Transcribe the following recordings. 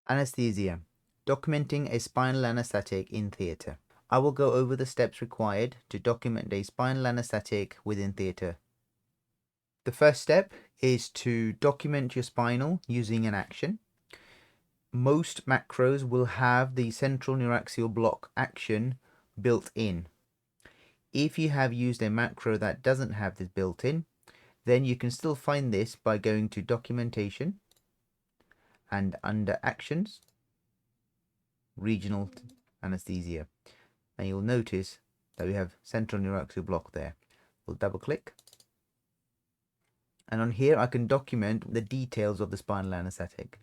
Anaesthesia. Documenting a spinal anaesthetic in theatre. I will go over the steps required to document a spinal anaesthetic within theatre. The first step is to document your spinal using an action. Most macros will have the central neuraxial block action built in. If you have used a macro that doesn't have this built in, then you can still find this by going to documentation and under actions, regional anesthesia. And you'll notice that we have central neuraxial block there. We'll double click. And on here I can document the details of the spinal anesthetic.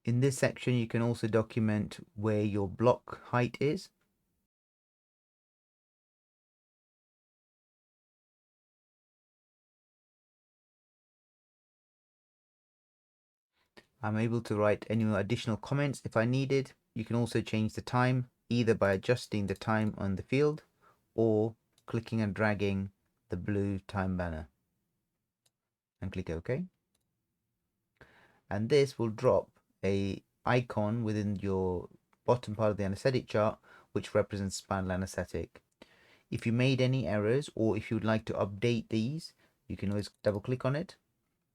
In this section you can also document where your block height is. I'm able to write any additional comments if I needed. You can also change the time either by adjusting the time on the field or clicking and dragging the blue time banner and click OK. And this will drop a icon within your bottom part of the anesthetic chart which represents spinal anesthetic. If you made any errors or if you would like to update these, you can always double click on it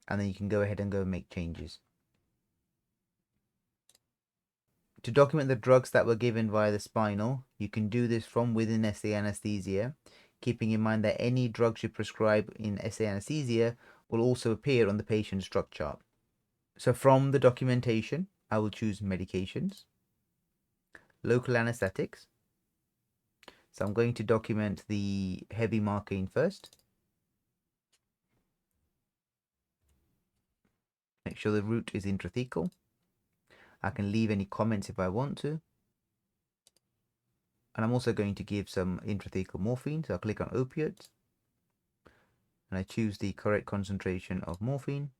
and then you can go ahead and go and make changes. To document the drugs that were given via the spinal, you can do this from within SA Anaesthesia, keeping in mind that any drugs you prescribe in SA Anaesthesia will also appear on the patient's drug chart. So from the documentation, I will choose medications, local anesthetics. So I'm going to document the heavy marking first. Make sure the route is intrathecal. I can leave any comments if I want to. And I'm also going to give some intrathecal morphine. So I'll click on opiates. And I choose the correct concentration of morphine.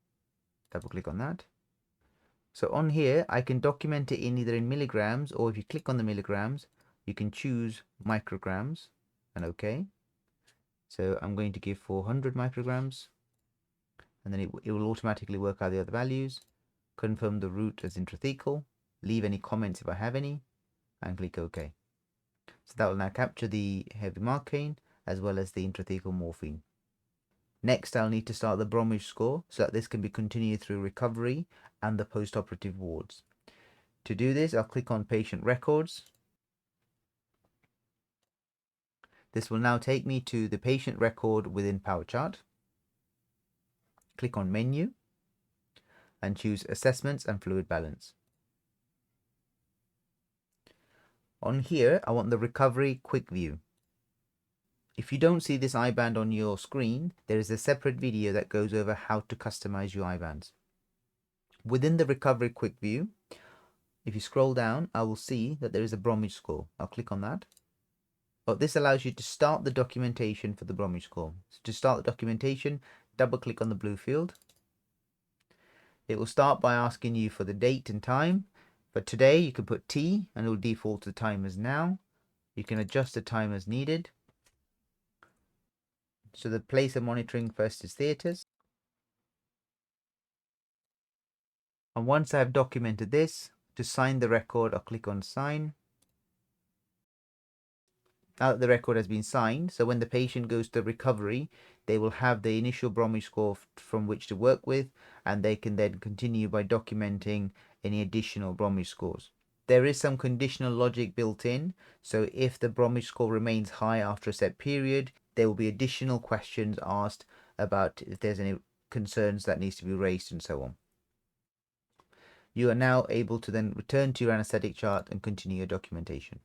Double click on that. So on here, I can document it in either in milligrams, or if you click on the milligrams, you can choose micrograms and OK. So I'm going to give 400 micrograms. And then it will automatically work out the other values. Confirm the route as intrathecal, leave any comments if I have any, and click OK. So that will now capture the heavy marcaine as well as the intrathecal morphine. Next, I'll need to start the Bromwich score so that this can be continued through recovery and the post-operative wards. To do this, I'll click on patient records. This will now take me to the patient record within PowerChart. Click on menu and choose assessments and fluid balance. On here, I want the recovery quick view. If you don't see this IBAN on your screen, there is a separate video that goes over how to customize your IBANs. Within the recovery quick view, if you scroll down, I will see that there is a Bromwich score. I'll click on that. Oh, this allows you to start the documentation for the Bromwich score. So to start the documentation, double click on the blue field. It will start by asking you for the date and time. For today, you can put T and it will default to the time as now. You can adjust the time as needed. So the place of monitoring first is theatres. And once I have documented this, to sign the record, I'll click on sign. Now that the record has been signed, so when the patient goes to recovery, they will have the initial Bromwich score from which to work with, and they can then continue by documenting any additional Bromwich scores. There is some conditional logic built in, so if the Bromwich score remains high after a set period, there will be additional questions asked about if there's any concerns that needs to be raised and so on. You are now able to then return to your anaesthetic chart and continue your documentation.